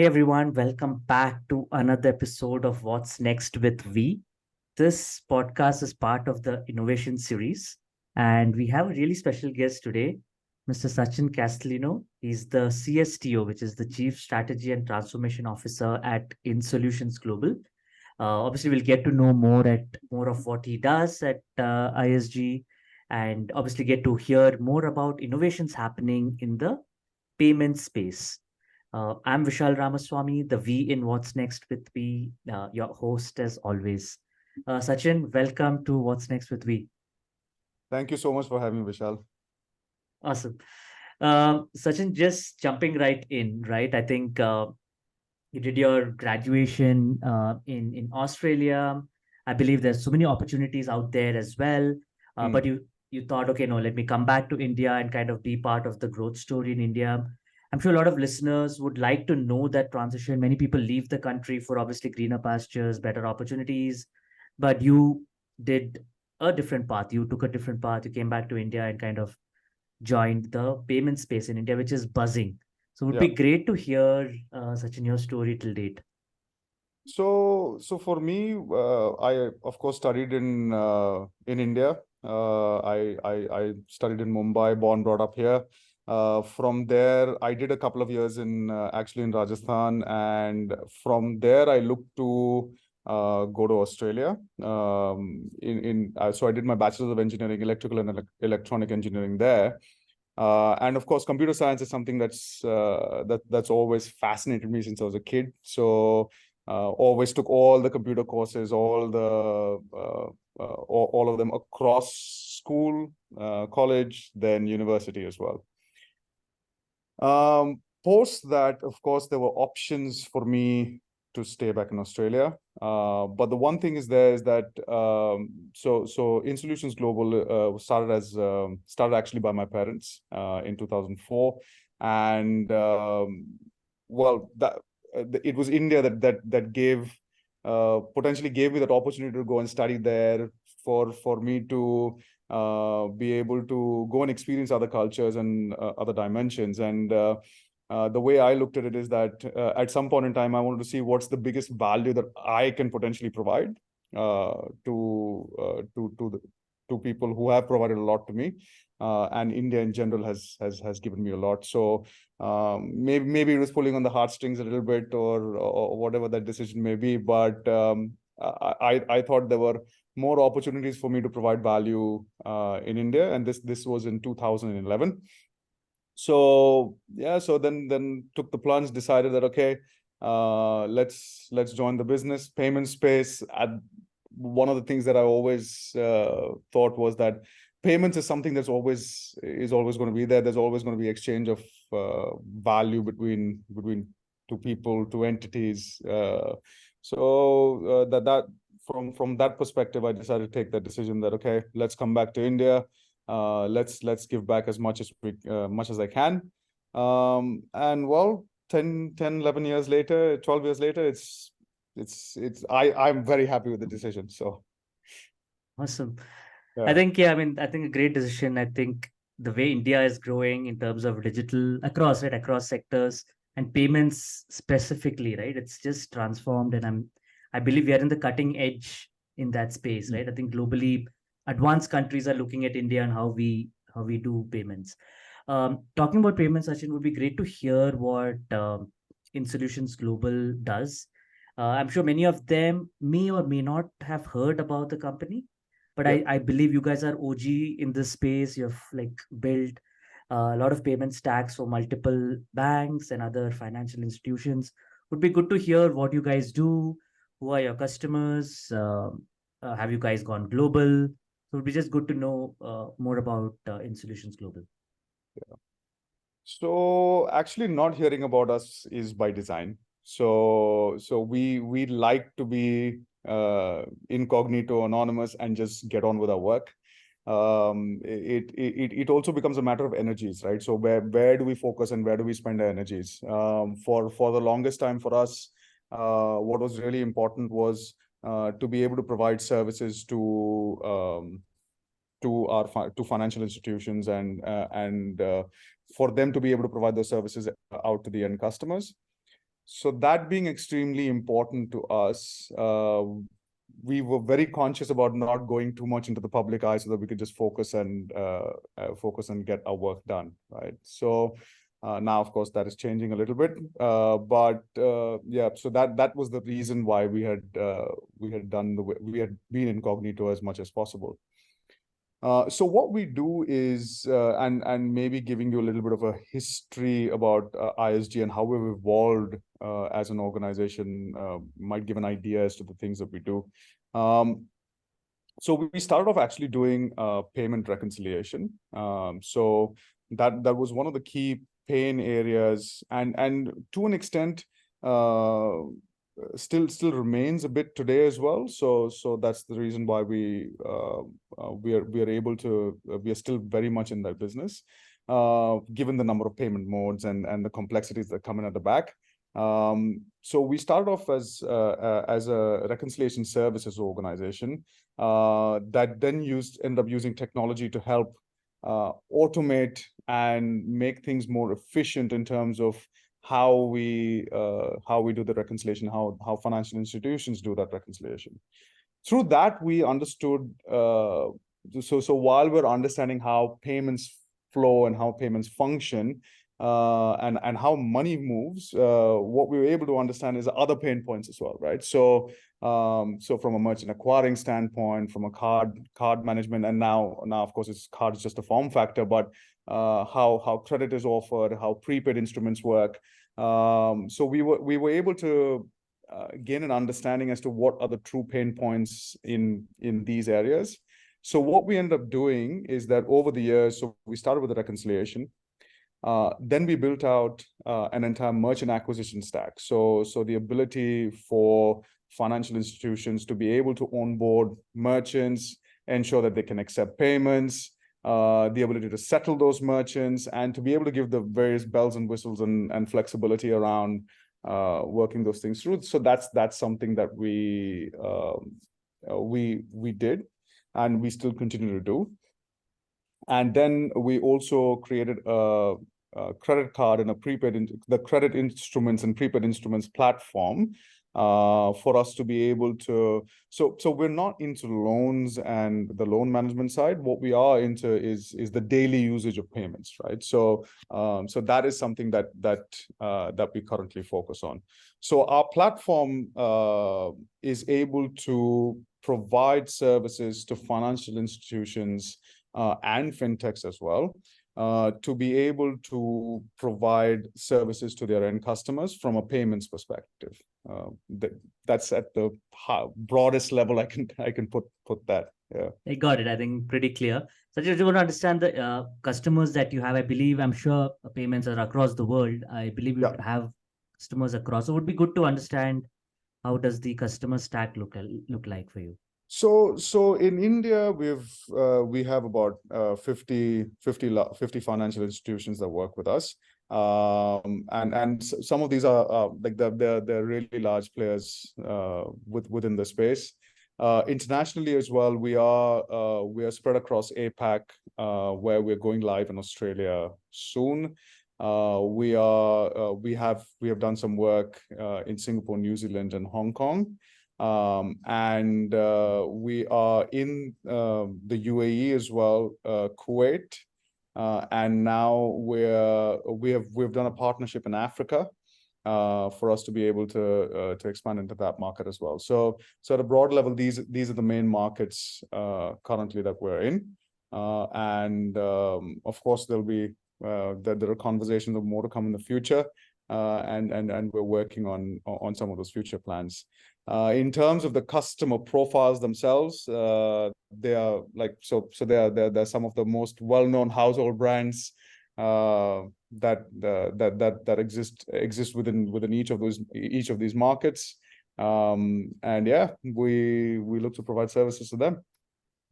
Hey everyone, welcome back to another episode of What's Next with V. This podcast is part of the innovation series, and we have a really special guest today, Mr. Sachin Castelino. He's the CSTO, which is the Chief Strategy and Transformation Officer at InSolutions Global. Obviously, we'll get to know more of what he does at ISG, and obviously get to hear more about innovations happening in the payment space. I'm Vishal Ramaswamy, the V in What's Next with V, your host as always. Sachin, welcome to What's Next with V. Thank you so much for having me, Vishal. Awesome. Sachin, just jumping right in, right? I think you did your graduation in Australia. I believe there's so many opportunities out there as well. But Mm. you thought, okay, no, let me come back to India and kind of be part of the growth story in India. I'm sure a lot of listeners would like to know that transition. Many people leave the country for obviously greener pastures, better opportunities, but you did a different path. You took a different path. You came back to India and kind of joined the payment space in India, which is buzzing. So it would Yeah. be great to hear such in your story till date. So for me, I of course studied in India. I studied in Mumbai, born, brought up here. From there, I did a couple of years in actually in Rajasthan, and from there I looked to go to Australia. So I did my Bachelor's of Engineering, Electrical and Electronic Engineering there. And of course, computer science is something that's always fascinated me since I was a kid. So always took all the computer courses, all of them across school, college, then university as well. Post that, of course, there were options for me to stay back in Australia. But the one thing is that so InSolutions Global started actually by my parents in 2004, and well, it was India that gave potentially gave me that opportunity to go and study there for me to be able to go and experience other cultures and other dimensions. And the way I looked at it is that at some point in time, I wanted to see what's the biggest value that I can potentially provide to people who have provided a lot to me. And India in general has given me a lot. So maybe it was pulling on the heartstrings a little bit, or whatever that decision may be. But I thought there were more opportunities for me to provide value in India, and this was in 2011. So yeah, so then took the plunge, decided that okay, let's join the business payment space. One of the things that I always thought was that payments is something that's always going to be there. There's always going to be exchange of value between two people, two entities. That from that perspective, I decided to take that decision that okay, let's come back to India. Let's give back as much as I can. And well, 11 years later, 12 years later, I'm very happy with the decision. So Awesome. I yeah. think, yeah, I mean, I think a great decision. I think the way India is growing in terms of digital across, right, across sectors and payments specifically, right? It's just transformed. And I believe we are in the cutting edge in that space, right? I think globally advanced countries are looking at India and how we do payments. Talking about payments, Sachin, would be great to hear what InSolutions Global does. I'm sure many of them may or may not have heard about the company, but Yeah. I believe you guys are OG in this space. You've like built a lot of payment stacks for multiple banks and other financial institutions. Would be good to hear what you guys do. Who are your customers? Have you guys gone global? So it would be just good to know more about InSolutions Global. So actually, not hearing about us is by design. So we like to be incognito, anonymous, and just get on with our work. It also becomes a matter of energies, right? So where do we focus and where do we spend our energies? For the longest time for us, what was really important was to be able to provide services to financial institutions, and for them to be able to provide those services out to the end customers. So that being extremely important to us, we were very conscious about not going too much into the public eye so that we could just focus and get our work done, right? So now, of course, that is changing a little bit, but yeah. So that was the reason why we had been incognito as much as possible. So what we do is, and maybe giving you a little bit of a history about ISG and how we've evolved as an organization, might give an idea as to the things that we do. So we started off actually doing payment reconciliation. So that was one of the key pain areas, and to an extent, still remains a bit today as well. So that's the reason why we are able to we are still very much in that business, given the number of payment modes and the complexities that come in at the back. So we started off as a reconciliation services organization that then ended up using technology to help automate and make things more efficient in terms of how we do the reconciliation, how financial institutions do that reconciliation. Through that, we understood. So while we're understanding how payments flow and how payments function, and how money moves, what we were able to understand is other pain points as well, right? So from a merchant acquiring standpoint, from a card management, and now of course card is just a form factor, but how credit is offered, how prepaid instruments work. So we were able to gain an understanding as to what are the true pain points in these areas. So what we ended up doing is that over the years, so we started with the reconciliation. Then we built out an entire merchant acquisition stack. So the ability for financial institutions to be able to onboard merchants, ensure that they can accept payments, the ability to settle those merchants, and to be able to give the various bells and whistles and flexibility around working those things through. So that's something that we did, and we still continue to do. And then we also created a credit card and the credit instruments and prepaid instruments platform for us to be able to. So we're not into loans and the loan management side. What we are into is the daily usage of payments, right? So that is something that we currently focus on. So our platform is able to provide services to financial institutions and fintechs as well, to be able to provide services to their end customers from a payments perspective. That's at the broadest level I can put that. Yeah. I got it. I think pretty clear. So I just want to understand the customers that you have. I believe, I'm sure payments are across the world. I believe you have customers across. So it would be good to understand how does the customer stack look like for you? So in India, we have about 50 financial institutions that work with us. And some of these are like they're really large players within the space. Internationally as well, we are spread across APAC, where we're going live in Australia soon. We have done some work in Singapore, New Zealand, and Hong Kong. And we are in the UAE as well, Kuwait, and now we've done a partnership in Africa for us to be able to expand into that market as well. So at a broad level, these are the main markets currently that we're in, and of course there are conversations of more to come in the future, and we're working on some of those future plans. In terms of the customer profiles themselves, they are like they're some of the most well-known household brands that exist within each of these markets, and yeah, we look to provide services to them.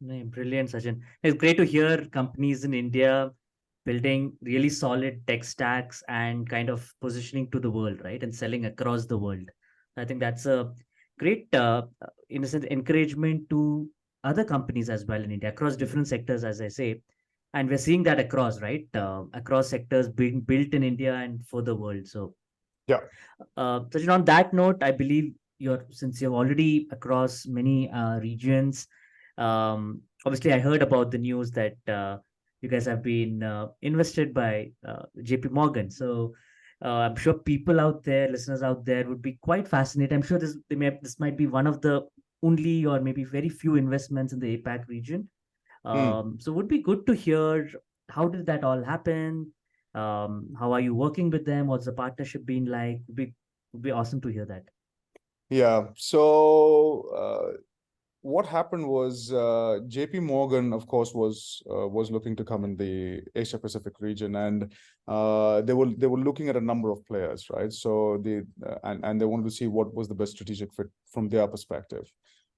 Brilliant, Sachin. It's great to hear companies in India building really solid tech stacks and kind of positioning to the world, right, and selling across the world. I think that's a great, in a sense, encouragement to other companies as well in India across different sectors, as I say. And we're seeing that across, right, across sectors being built in India and for the world. So Yeah. Sachin, on that note, I believe since you're already across many regions, obviously I heard about the news that you guys have been invested by JP Morgan. So I'm sure people out there, listeners out there, would be quite fascinated. I'm sure this might be one of the only or maybe very few investments in the APAC region. Hmm. So would be good to hear how did that all happen? How are you working with them? What's the partnership been like? Would be awesome to hear that. Yeah. So what happened was JP Morgan, of course, was looking to come in the Asia Pacific region, and they were looking at a number of players, right? So and they wanted to see what was the best strategic fit from their perspective.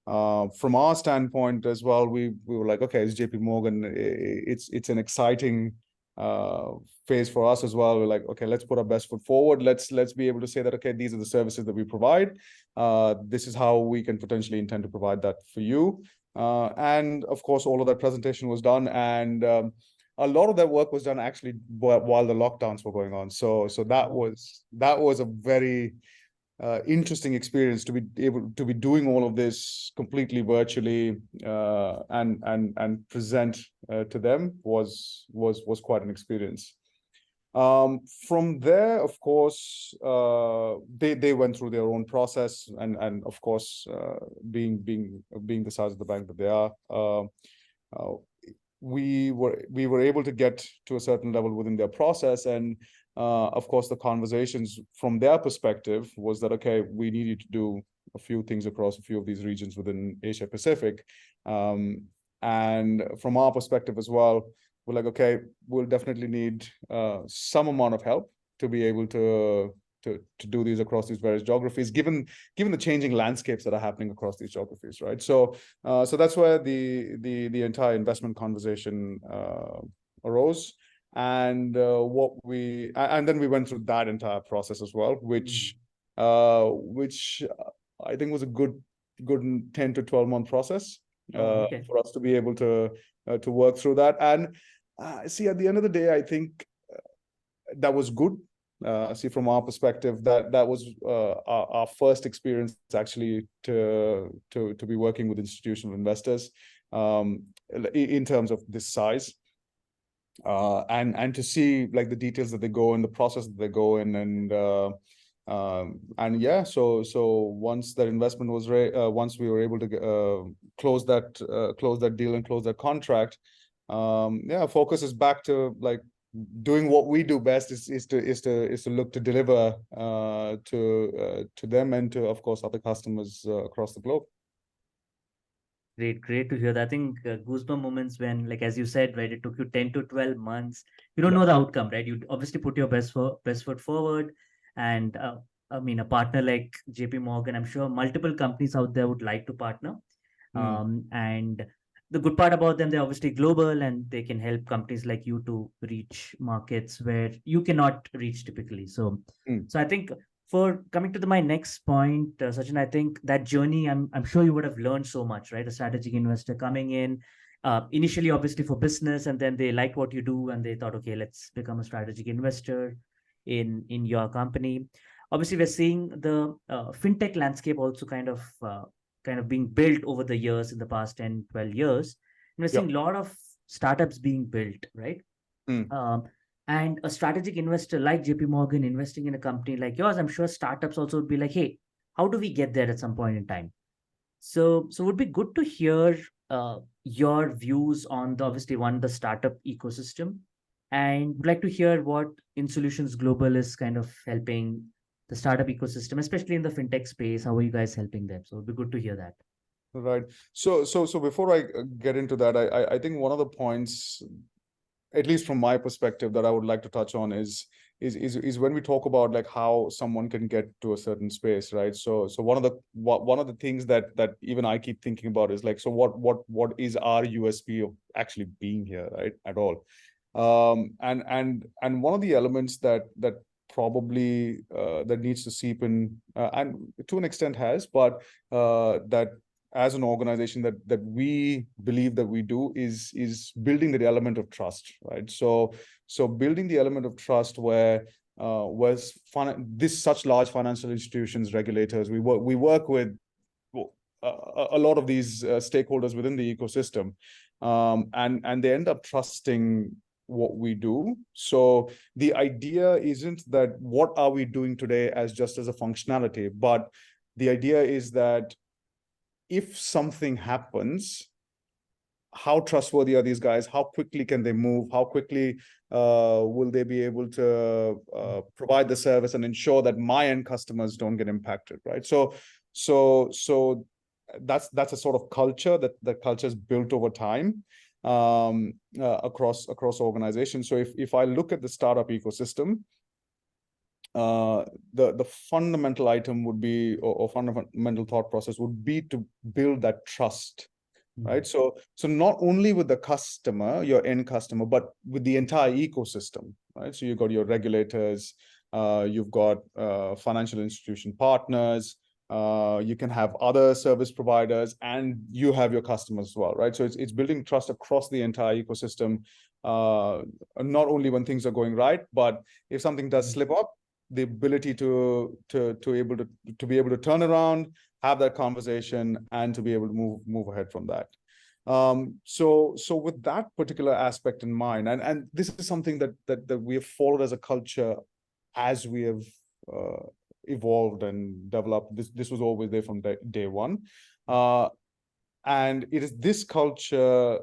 From our standpoint as well, we were like, okay, it's JP Morgan. It's an exciting uh, phase for us as well. We're like, okay, let's put our best foot forward. Let's be able to say that, okay, these are the services that we provide. This is how we can potentially intend to provide that for you. And of course, all of that presentation was done, and a lot of that work was done actually while the lockdowns were going on. So that was a very interesting experience to be able to be doing all of this completely virtually, and present to them was quite an experience. From there, of course, they went through their own process, and of course, being the size of the bank that they are, uh, we were able to get to a certain level within their process, and of course, the conversations from their perspective was that, okay, we needed to do a few things across a few of these regions within Asia Pacific, and from our perspective as well, we're like, okay, we'll definitely need some amount of help to be able to do these across these various geographies, given the changing landscapes that are happening across these geographies, right? So that's where the entire investment conversation arose, and and then we went through that entire process as well, which I think was a good 10 to 12 month process Oh, okay. for us to be able to work through that. And see, at the end of the day, I think that was good. See, from our perspective, that was our first experience actually to be working with institutional investors, in terms of this size, and to see like the details that they go in, the process that they go in, and yeah, so once that investment was once we were able to close that deal and close that contract, yeah, focus is back to like doing what we do best, is to look to deliver to them, and to, of course, other customers across the globe. Great to hear that. I think goosebump moments when, like as you said, right, it took you 10 to 12 months. You don't Yeah. know the outcome, right? You obviously put your best foot forward, and I mean, a partner like JP Morgan, I'm sure multiple companies out there would like to partner. Mm. And the good part about them, they're obviously global and they can help companies like you to reach markets where you cannot reach typically. So, Mm. so I think for coming to my next point, Sachin, I think that journey, I'm sure you would have learned so much, right? A strategic investor coming in, initially obviously for business, and then they liked what you do and they thought, okay, let's become a strategic investor in your company. Obviously, we're seeing the fintech landscape also kind of being built over the years in the past 10, 12 years. And we're Yeah. seeing a lot of startups being built, right? Mm. Um, and a strategic investor like JP Morgan investing in a company like yours, I'm sure startups also would be like, hey, how do we get there at some point in time? So would be good to hear your views on the obviously one, the startup ecosystem, and would like to hear what InSolutions Global is kind of helping the startup ecosystem, especially in the fintech space. How are you guys helping them? So it'd be good to hear that. Right. So before I get into that, I think one of the points, at least from my perspective, that I would like to touch on is when we talk about like how someone can get to a certain space, right? So one of the things that even I keep thinking about is like, so what is our USP of actually being here, right? At all. And one of the elements that probably that needs to seep in, and to an extent has, but that as an organization that we believe that we do is building the element of trust, right? So building the element of trust where was this such large financial institutions, regulators. We work with a lot of these stakeholders within the ecosystem, and they end up trusting what we do. So the idea isn't that what are we doing today as just as a functionality, but the idea is that if something happens, how trustworthy are these guys? How quickly can they move? How quickly will they be able to provide the service and ensure that my end customers don't get impacted, right? So that's a sort of culture that culture is built over time across organizations. So if I look at the startup ecosystem, the fundamental item would be, or fundamental thought process would be to build that trust. Right. So not only with the customer, your end customer, but with the entire ecosystem, right? So you've got your regulators, you've got financial institution partners, you can have other service providers, and you have your customers as well, right? So it's building trust across the entire ecosystem, not only when things are going right, but if something does slip up, the ability to be able to turn around, have that conversation, and to be able to move ahead from that. So with that particular aspect in mind, and this is something that we have followed as a culture as we have evolved and developed. This was always there from day one. And it is this culture.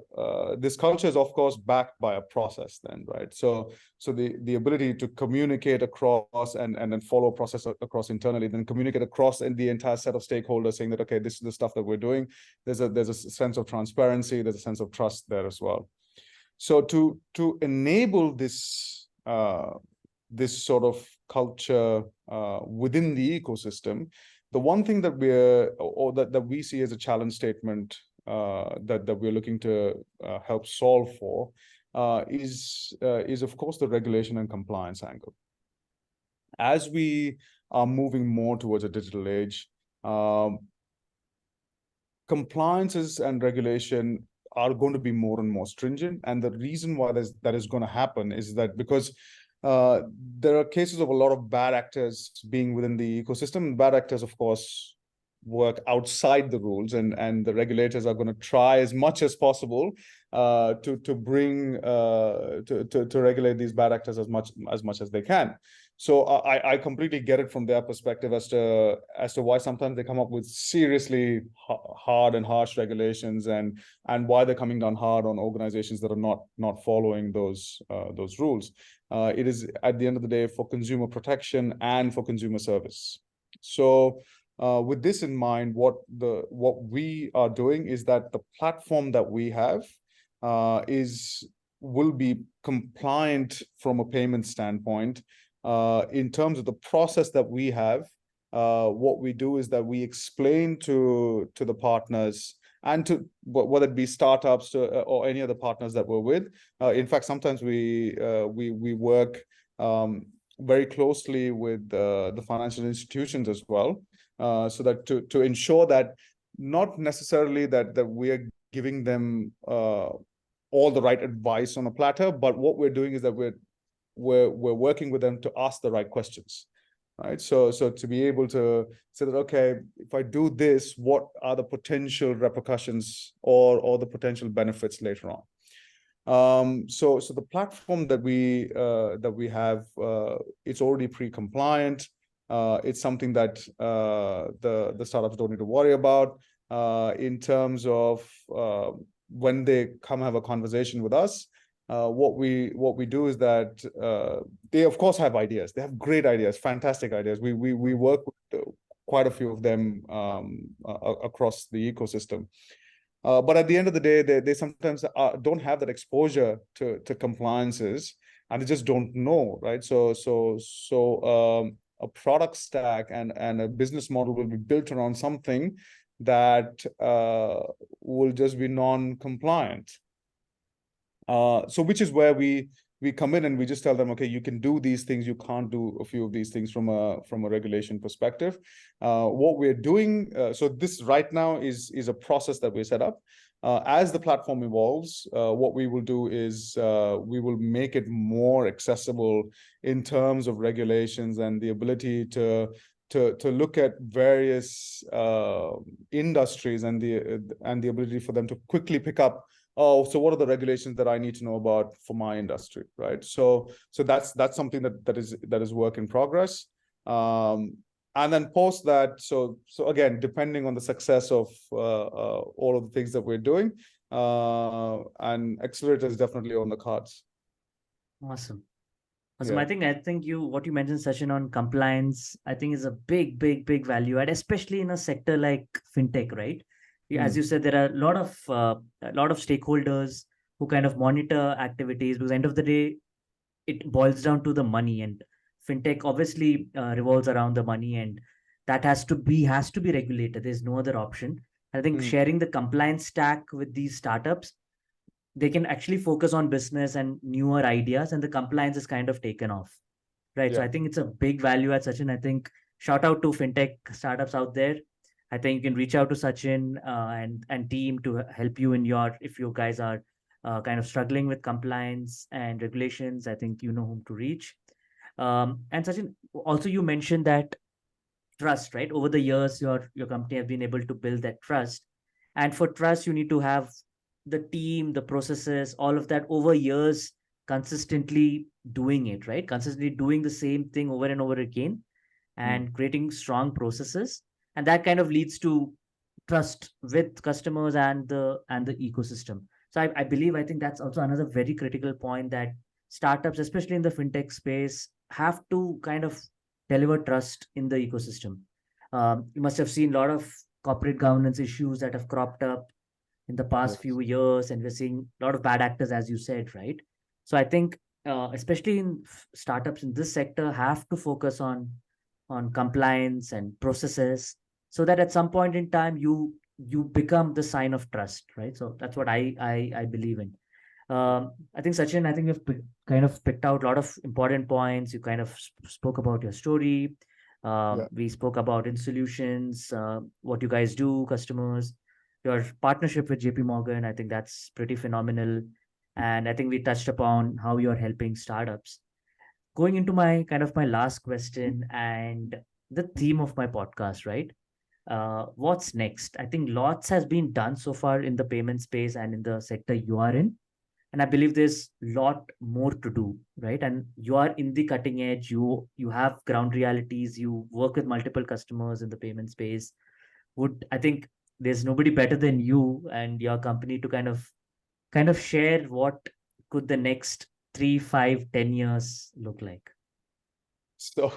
This culture is, of course, backed by a process. Then, right? So the ability to communicate across and then follow a process across internally, then communicate across in the entire set of stakeholders, saying that, okay, this is the stuff that we're doing. There's a sense of transparency. There's a sense of trust there as well. So to enable this this sort of culture within the ecosystem, the one thing that that we see as a challenge statement that we're looking to help solve for is of course the regulation and compliance angle. As we are moving more towards a digital age, compliances and regulation are going to be more and more stringent, and the reason why that is going to happen is that because there are cases of a lot of bad actors being within the ecosystem. Bad actors, of course, work outside the rules, and the regulators are going to try as much as possible to bring to regulate these bad actors as much as they can. So I completely get it from their perspective as to why sometimes they come up with seriously hard and harsh regulations, and why they're coming down hard on organizations that are not following those rules. It is, at the end of the day, for consumer protection and for consumer service. So with this in mind, what we are doing is that the platform that we have will be compliant from a payment standpoint. In terms of the process that we have, what we do is that we explain to the partners, and to whether it be startups or any other partners that we're with. In fact, sometimes we work very closely with the financial institutions as well, so that to ensure that not necessarily that we are giving them all the right advice on a platter, but what we're doing is that we're working with them to ask the right questions. Right. So to be able to say that, okay, if I do this, what are the potential repercussions or the potential benefits later on? So the platform that we have, it's already pre-compliant. It's something that the startups don't need to worry about in terms of when they come have a conversation with us. What we do is that they of course have ideas. They have great ideas, fantastic ideas. We work with quite a few of them across the ecosystem. But at the end of the day, they sometimes don't have that exposure to compliances, and they just don't know, right? So a product stack and a business model will be built around something that will just be non-compliant. So which is where we come in and we just tell them, okay, you can do these things, you can't do a few of these things from a regulation perspective. What we're doing, so this right now is a process that we set up. As the platform evolves, what we will do is we will make it more accessible in terms of regulations and the ability to look at various industries and the ability for them to quickly pick up. Oh, so what are the regulations that I need to know about for my industry, right? So that's something that is work in progress. And then post that, so again, depending on the success of all of the things that we're doing, and accelerator is definitely on the cards. Awesome. Awesome. Yeah. I think what you mentioned, Sachin, on compliance, I think is a big value add, especially in a sector like fintech, right? As you said, there are a lot of stakeholders who kind of monitor activities, because end of the day, it boils down to the money, and fintech obviously revolves around the money, and that has to be regulated. There's no other option. I think Mm. sharing the compliance stack with these startups, they can actually focus on business and newer ideas, and the compliance is kind of taken off, right? So Yeah. I think it's a big value at Sachin. I think shout out to fintech startups out there. I think you can reach out to Sachin and team to help you in your, if you guys are kind of struggling with compliance and regulations. I think you know whom to reach. And Sachin, also you mentioned that trust, right? Over the years, your company have been able to build that trust, and for trust, you need to have the team, the processes, all of that over years, consistently doing it, right? Consistently doing the same thing over and over again, Mm. and creating strong processes, and that kind of leads to trust with customers and the ecosystem. So I believe, I think that's also another very critical point, that startups, especially in the fintech space, have to kind of deliver trust in the ecosystem. You must have seen a lot of corporate governance issues that have cropped up in the past Yes. few years, and we're seeing a lot of bad actors, as you said, right? So I think, especially in startups in this sector, have to focus on compliance and processes, so that at some point in time you become the sign of trust, right? So that's what I believe in. I think, Sachin, I think you've kind of picked out a lot of important points. You kind of spoke about your story. Yeah. We spoke about in solutions, what you guys do, customers, your partnership with JP Morgan. I think that's pretty phenomenal. And I think we touched upon how you're helping startups. Going into my kind of my last question and the theme of my podcast, right? What's next? I think lots has been done so far in the payment space and in the sector you are in, and I believe there's a lot more to do, right? And you are in the cutting edge. You have ground realities. You work with multiple customers in the payment space. Would I think there's nobody better than you and your company to kind of share what could the next 3, 5, 10 years look like? So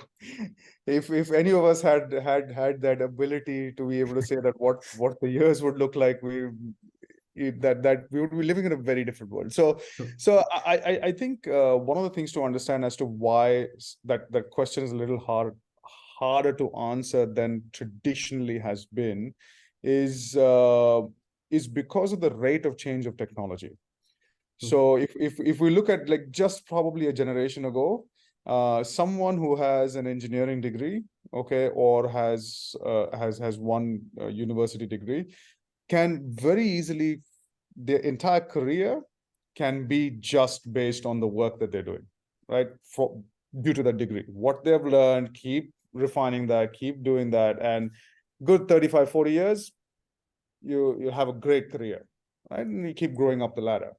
if any of us had that ability to be able to say that what the years would look like, that we would be living in a very different world. So True. I think one of the things to understand as to why that question is a little harder to answer than traditionally has been is because of the rate of change of technology. True. So if we look at like just probably a generation ago, someone who has an engineering degree, okay, or has one university degree, can very easily, their entire career can be just based on the work that they're doing, right? Due to that degree, what they've learned, keep refining that, keep doing that, and good 35, 40 years, you have a great career, right? And you keep growing up the ladder.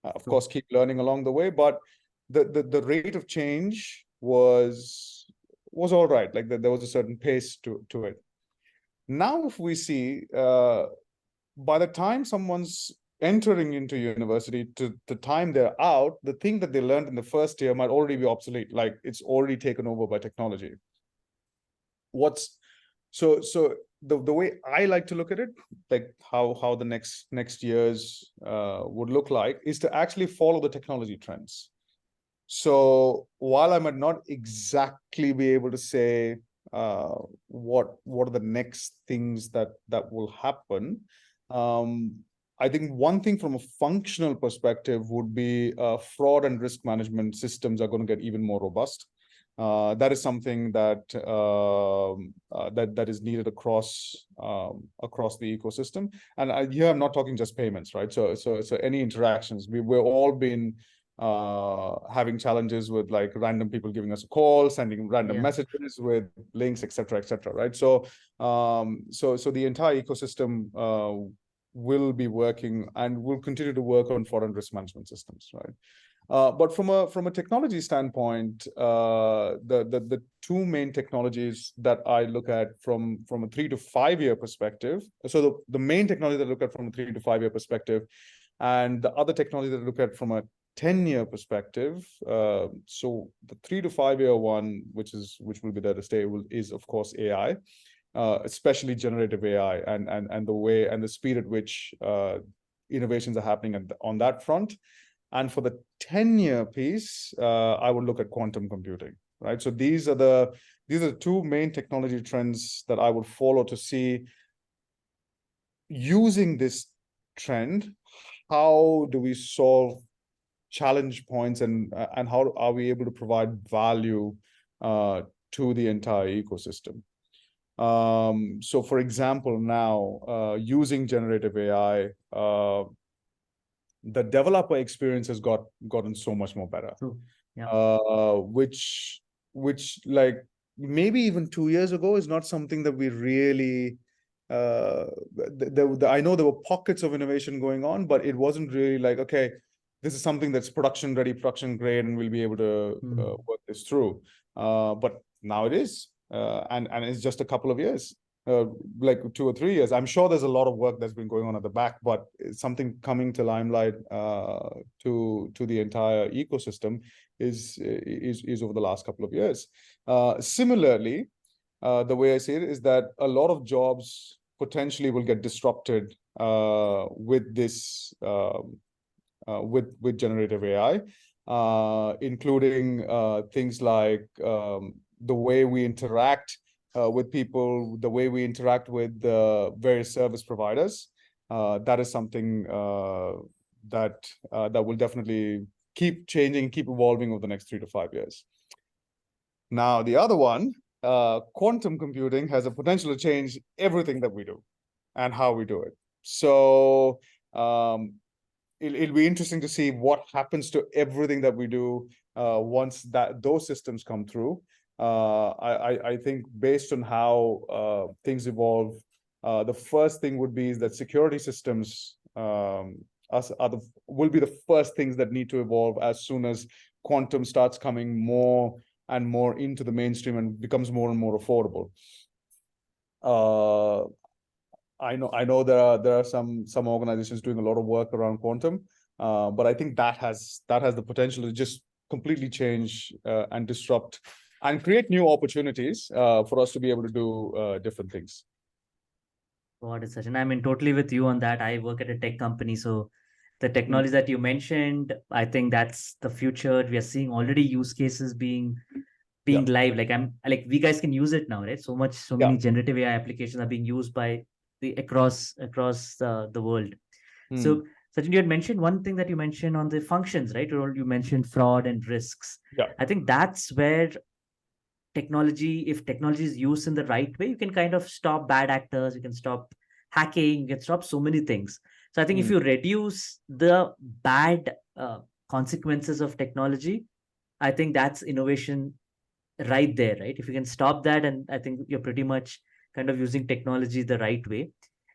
Of True. course, keep learning along the way, but the rate of change was all right. Like there was a certain pace to it. Now, if we see, by the time someone's entering into university to the time they're out, the thing that they learned in the first year might already be obsolete. Like it's already taken over by technology. So the way I like to look at it, like how the next years would look like, is to actually follow the technology trends. So while I might not exactly be able to say what are the next things that will happen, I think one thing from a functional perspective would be fraud and risk management systems are going to get even more robust. That is something that that is needed across the ecosystem. And here I'm not talking just payments, right? So any interactions. We're all been having challenges with like random people giving us a call, sending random messages with links, etc., right? So so the entire ecosystem will be working and will continue to work on foreign risk management systems, right? But from a technology standpoint, the two main technologies that I look at from a 3 to 5 year perspective. So the main technology that I look at from a 3 to 5 year perspective, and the other technology that I look at from a 10-year perspective. So the 3 to 5 year one, which will be there to stay, is of course AI, especially generative AI, and the way and the speed at which innovations are happening on that front. And for the 10-year piece, I would look at quantum computing, right? So these are the two main technology trends that I would follow to see, using this trend, how do we solve challenge points, and how are we able to provide value to the entire ecosystem. So for example, now using generative AI, the developer experience has gotten so much more better. True. Yeah. Which like maybe even 2 years ago is not something that we really I know there were pockets of innovation going on, but it wasn't really like, okay, this is something that's production ready, production grade, and we'll be able to work this through. But now it is, and it's just a couple of years. Like 2 or 3 years. I'm sure there's a lot of work that's been going on at the back, but it's something coming to limelight to the entire ecosystem is over the last couple of years. Similarly, the way I see it is that a lot of jobs potentially will get disrupted with this with generative AI, including things like the way we interact with people, the way we interact with various service providers. That is something that will definitely keep changing, keep evolving over the next 3 to 5 years. Now, the other one, quantum computing, has a potential to change everything that we do and how we do it. So it'll be interesting to see what happens to everything that we do once those systems come through. I think based on how things evolve, the first thing would be is that security systems will be the first things that need to evolve as soon as quantum starts coming more and more into the mainstream and becomes more and more affordable. I know there are some organizations doing a lot of work around quantum, but I think that has the potential to just completely change and disrupt and create new opportunities for us to be able to do different things. Got it, Sachin. I'm totally with you on that. I work at a tech company, so the technology that you mentioned, I think that's the future. We are seeing already use cases being live. Like we guys can use it now, right? So many generative AI applications are being used by across the world. So Sachin, you had mentioned one thing that you mentioned on the functions, right? You mentioned fraud and risks. I think that's where if technology is used in the right way, you can kind of stop bad actors, you can stop hacking, you can stop so many things. So I think if you reduce the bad consequences of technology, I think that's innovation right there, right? If you can stop that, and I think you're pretty much kind of using technology the right way.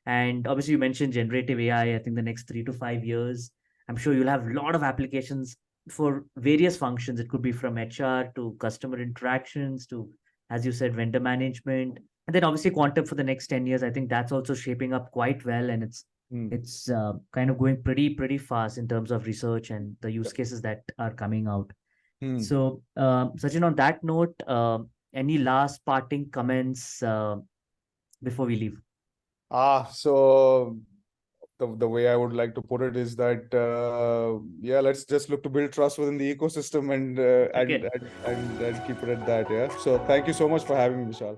And obviously you mentioned generative AI. I think the next 3 to 5 years, I'm sure you'll have a lot of applications for various functions. It could be from HR to customer interactions to, as you said, vendor management. And then obviously quantum for the next 10 years. I think that's also shaping up quite well. And it's kind of going pretty fast in terms of research and the use cases that are coming out. So, Sachin, on that note, any last parting comments before we leave? So the way I would like to put it is that let's just look to build trust within the ecosystem and keep it at that. Yeah. So thank you so much for having me, Vishal.